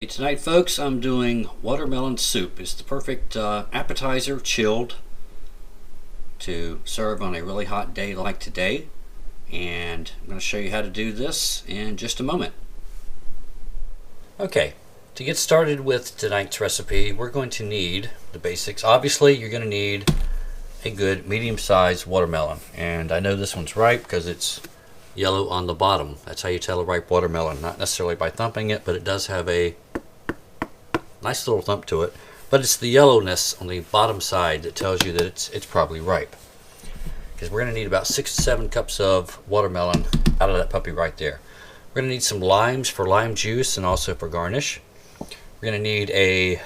Tonight, folks, I'm doing watermelon soup. It's the perfect appetizer, chilled, to serve on a really hot day like today. And I'm going to show you how to do this in just a moment. Okay, to get started with tonight's recipe, we're going to need the basics. Obviously, you're going to need a good medium-sized watermelon. And I know this one's ripe because it's yellow on the bottom. That's how you tell a ripe watermelon. Not necessarily by thumping it, but it does have a nice little thump to it, but it's the yellowness on the bottom side that tells you that it's probably ripe. Because we're going to need about 6 to 7 cups of watermelon out of that puppy right there. We're going to need some limes for lime juice and also for garnish. We're going to need a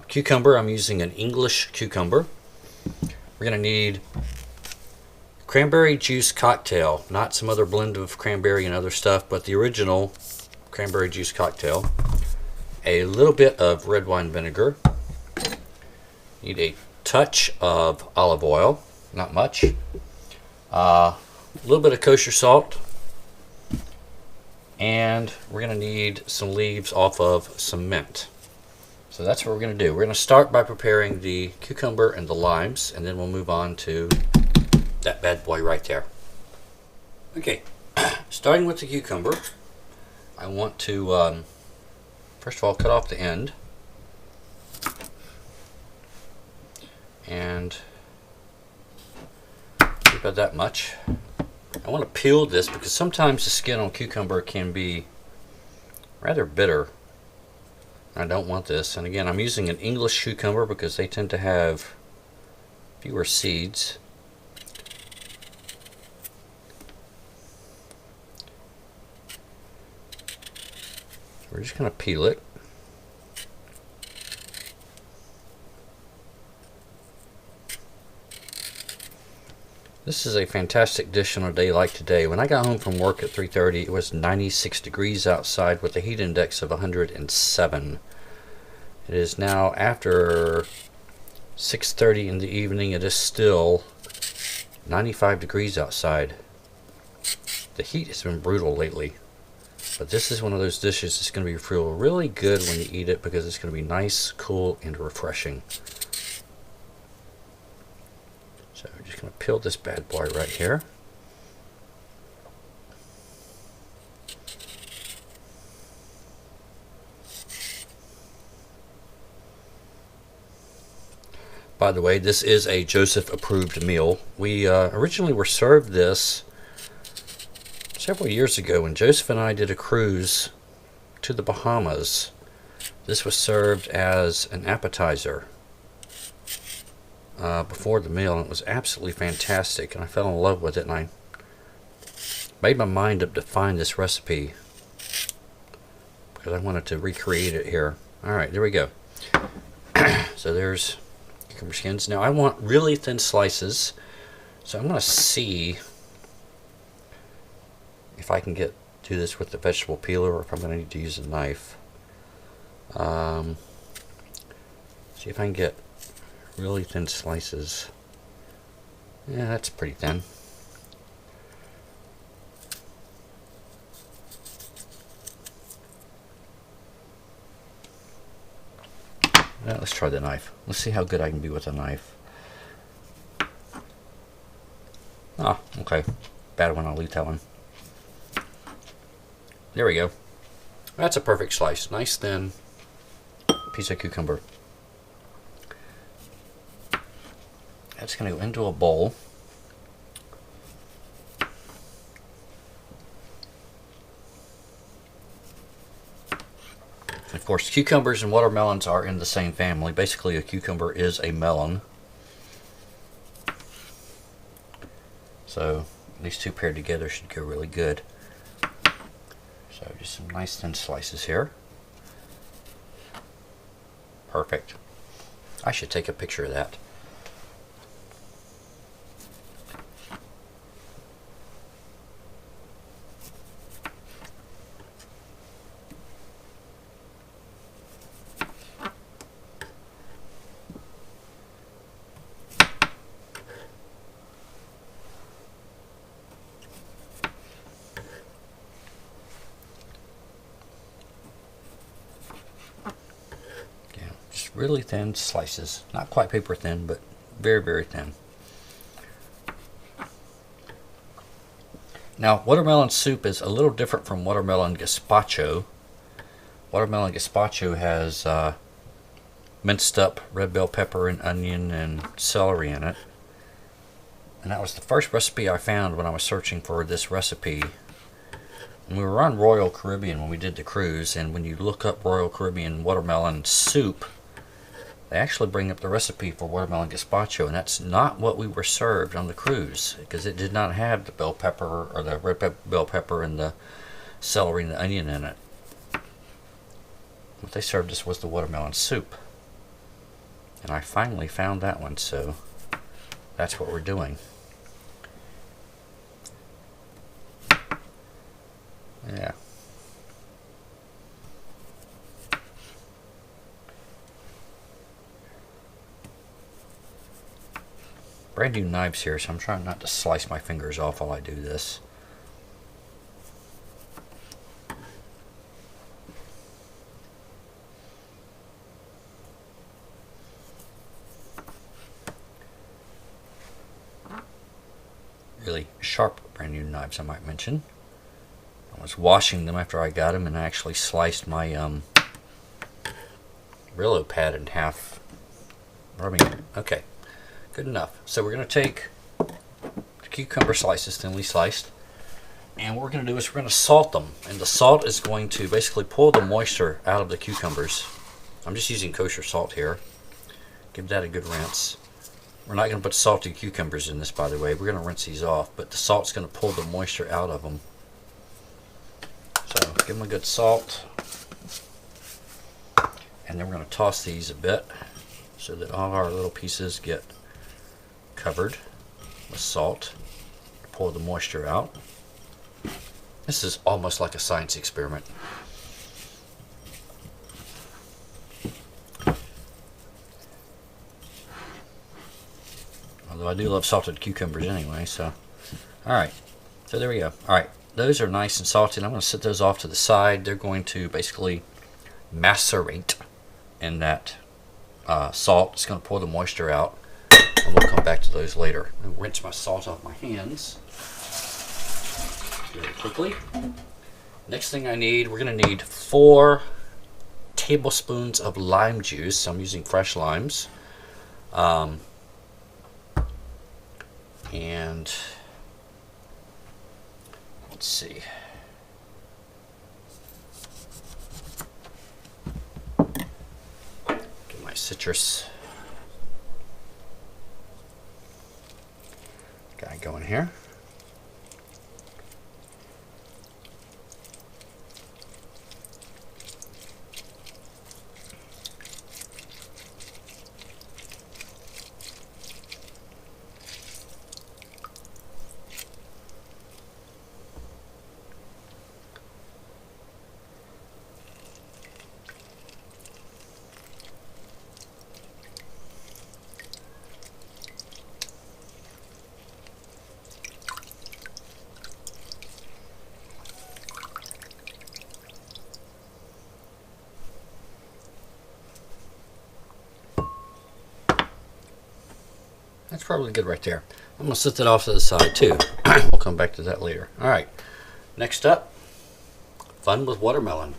cucumber. I'm using an English cucumber. We're going to need cranberry juice cocktail, not some other blend of cranberry and other stuff, but the original cranberry juice cocktail. A little bit of red wine vinegar. Need a touch of olive oil, not much. A little bit of kosher salt. And we're going to need some leaves off of some mint. So that's what we're going to do. We're going to start by preparing the cucumber and the limes, and then we'll move on to that bad boy right there. Okay, starting with the cucumber, I want to first of all cut off the end and about that much. I want to peel this because sometimes the skin on cucumber can be rather bitter. I don't want this, and again, I'm using an English cucumber because they tend to have fewer seeds. We're just going to peel it. This is a fantastic dish on a day like today. When I got home from work at 3:30, it was 96 degrees outside with a heat index of 107. It is now after 6:30 in the evening. It is still 95 degrees outside. The heat has been brutal lately. But this is one of those dishes that's going to feel really good when you eat it because it's going to be nice, cool, and refreshing. So we're just going to peel this bad boy right here. By the way, this is a Joseph approved meal. We originally were served this several years ago when Joseph and I did a cruise to the Bahamas. This was served as an appetizer before the meal, and it was absolutely fantastic, and I fell in love with it, and I made my mind up to find this recipe because I wanted to recreate it here. Alright, there we go. So there's cucumber skins. Now I want really thin slices, so I'm going to see if I can do this with the vegetable peeler or if I'm going to need to use a knife. See if I can get really thin slices. Yeah, that's pretty thin. Now, let's try the knife. Let's see how good I can be with a knife. Ah, okay. Bad one, I'll leave that one. There we go. That's a perfect slice. Nice thin piece of cucumber. That's going to go into a bowl. Of course, cucumbers and watermelons are in the same family. Basically, a cucumber is a melon. So these two paired together should go really good. So just some nice thin slices here. Perfect. I should take a picture of that. really thin slices. Not quite paper thin, but very, very thin. Now, watermelon soup is a little different from watermelon gazpacho. Watermelon gazpacho has minced up red bell pepper and onion and celery in it. And that was the first recipe I found when I was searching for this recipe. And we were on Royal Caribbean when we did the cruise, and when you look up Royal Caribbean watermelon soup, they actually bring up the recipe for watermelon gazpacho, and that's not what we were served on the cruise, because it did not have the bell pepper or the red bell pepper and the celery and the onion in it. What they served us was the watermelon soup, and I finally found that one, so that's what we're doing. Yeah. Brand new knives here, so I'm trying not to slice my fingers off while I do this. Really sharp brand new knives, I might mention. I was washing them after I got them, and I actually sliced my Brillo pad in half. Okay, good enough. So we're going to take the cucumber slices, thinly sliced, and what we're going to do is we're going to salt them. And the salt is going to basically pull the moisture out of the cucumbers. I'm just using kosher salt here. Give that a good rinse. We're not going to put salted cucumbers in this, by the way. We're going to rinse these off, but the salt's going to pull the moisture out of them. So give them a good salt, and then we're going to toss these a bit so that all our little pieces get covered with salt to pull the moisture out. This is almost like a science experiment. Although I do love salted cucumbers anyway, so. Alright, so there we go. Alright. Those are nice and salty, and I'm going to set those off to the side. They're going to basically macerate in that salt. It's going to pull the moisture out, and we'll come back to those later. I'll rinse my salt off my hands very quickly. Next thing I need, we're going to need 4 tablespoons of lime juice. So I'm using fresh limes. And let's see. Get my citrus guy going here. That's probably good right there. I'm going to set that off to the side too. We'll come back to that later. Alright, next up, fun with watermelon.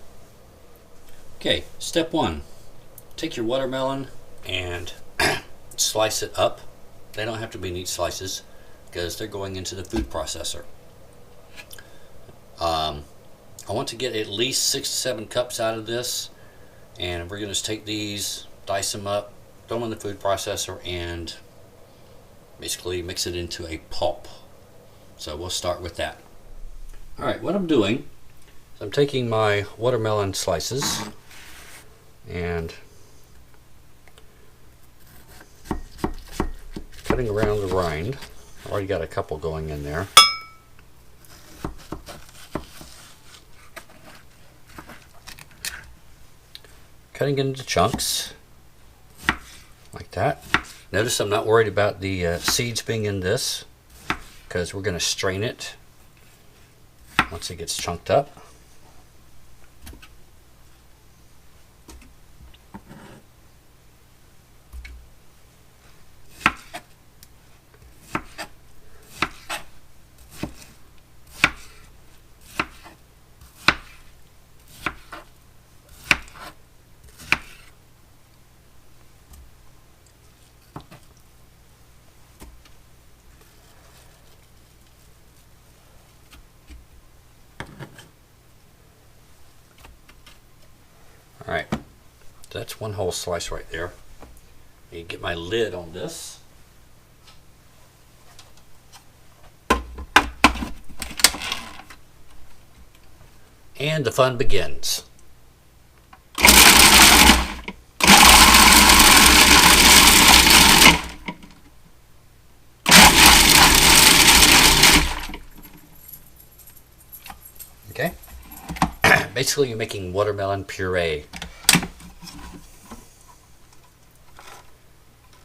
Okay, step 1. Take your watermelon and slice it up. They don't have to be neat slices because they're going into the food processor. I want to get at least 6 to 7 cups out of this, and we're going to take these, dice them up, throw them in the food processor, and basically mix it into a pulp. So we'll start with that. Alright, what I'm doing is I'm taking my watermelon slices and cutting around the rind. I've already got a couple going in there. Cutting it into chunks like that. Notice I'm not worried about the seeds being in this because we're going to strain it once it gets chunked up. That's one whole slice right there. And get my lid on this. And the fun begins. Okay. Basically, you're making watermelon puree.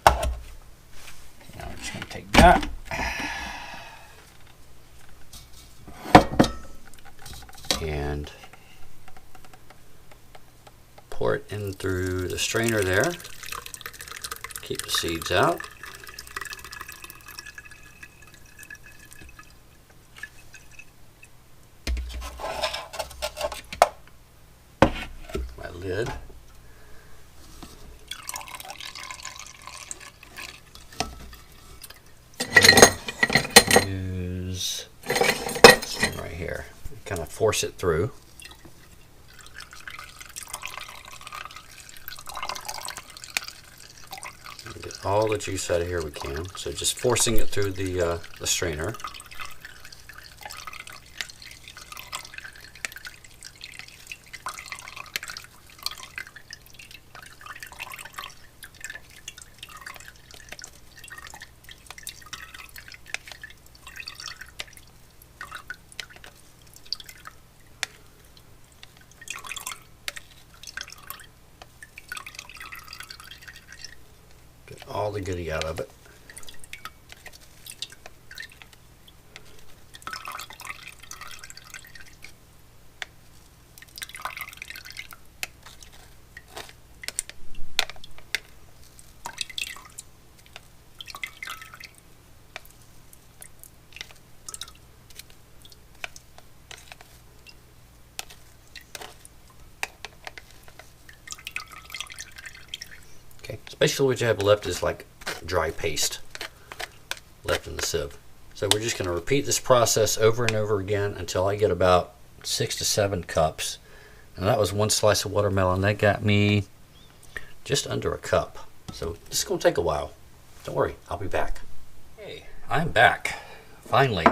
Now we're just going to take that. And pour it in through the strainer there. Keep the seeds out. My lid. Use this one right here. Kind of force it through. Get all the juice out of here we can. So just forcing it through the strainer. Get all the goodie out of it. Okay, so basically what you have left is like dry paste left in the sieve. So we're just going to repeat this process over and over again until I get about 6 to 7 cups. And that was one slice of watermelon. That got me just under a cup. So this is going to take a while. Don't worry, I'll be back. Hey, I'm back. Finally.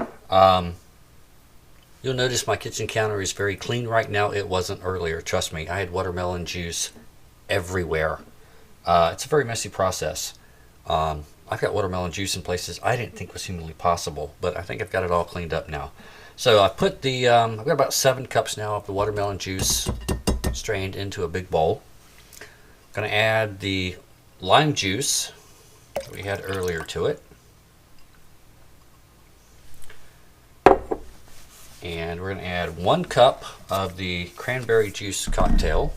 You'll notice my kitchen counter is very clean right now. It wasn't earlier. Trust me, I had watermelon juice everywhere. It's a very messy process. I've got watermelon juice in places I didn't think was humanly possible, but I think I've got it all cleaned up now. So I put the, I've got about 7 cups now of the watermelon juice strained into a big bowl. I'm going to add the lime juice that we had earlier to it. And we're going to add 1 cup of the cranberry juice cocktail.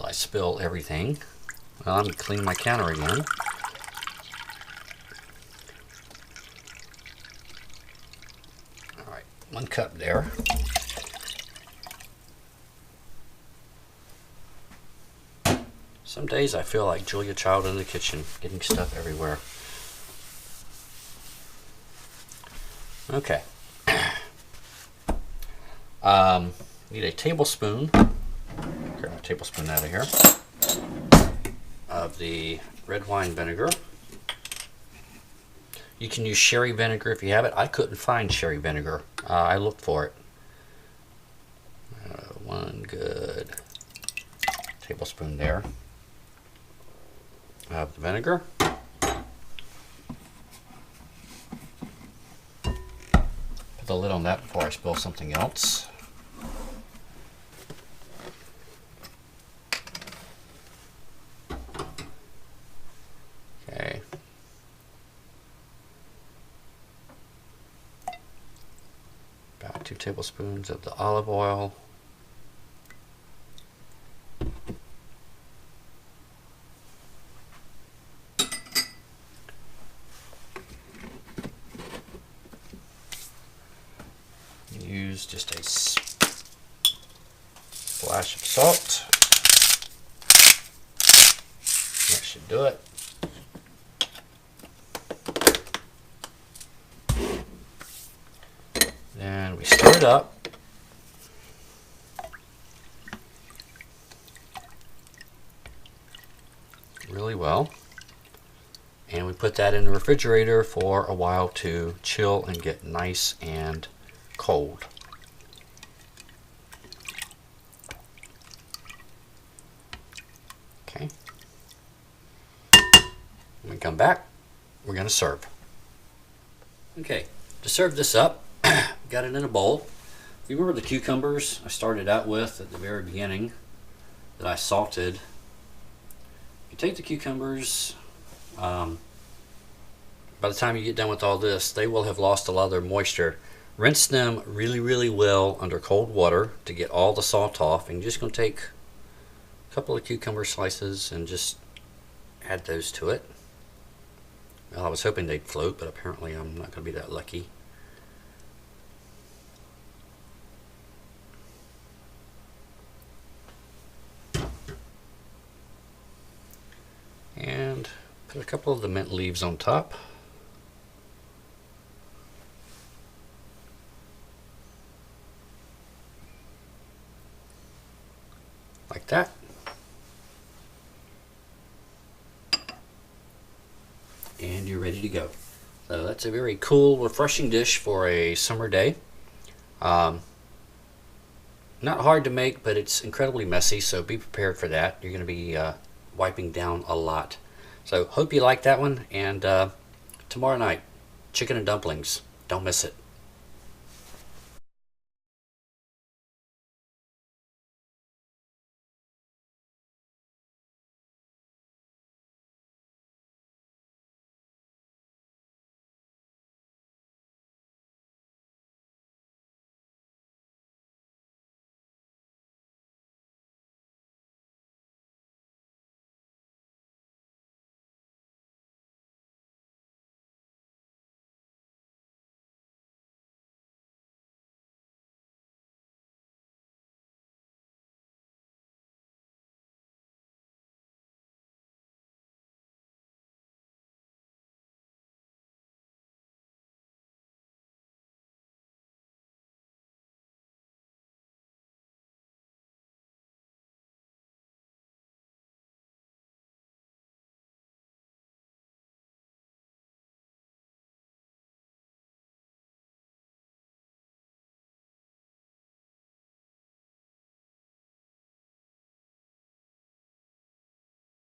I spill everything. Well, I'm going to clean my counter again. Alright, 1 cup there. Some days I feel like Julia Child in the kitchen, getting stuff everywhere. Okay. Need a tablespoon. Grab my tablespoon out of here of the red wine vinegar. You can use sherry vinegar if you have it. I couldn't find sherry vinegar. I looked for it. 1 good tablespoon there of the vinegar. Put the lid on that before I spill something else. Okay. About 2 tablespoons of the olive oil. Use just a splash of salt. That should do it. Then we stir it up. Really well. And we put that in the refrigerator for a while to chill and get nice and cold. Okay. When we come back, we're going to serve. Okay, to serve this up, got it in a bowl. You remember the cucumbers I started out with at the very beginning that I salted? You take the cucumbers, by the time you get done with all this, they will have lost a lot of their moisture. Rinse them really, really well under cold water to get all the salt off. And you're just going to take a couple of cucumber slices and just add those to it. Well, I was hoping they'd float, but apparently I'm not going to be that lucky. And put a couple of the mint leaves on top. Like that. And you're ready to go. So that's a very cool, refreshing dish for a summer day. Not hard to make, but it's incredibly messy, so be prepared for that. You're going to be wiping down a lot. So hope you like that one, and tomorrow night, chicken and dumplings. Don't miss it.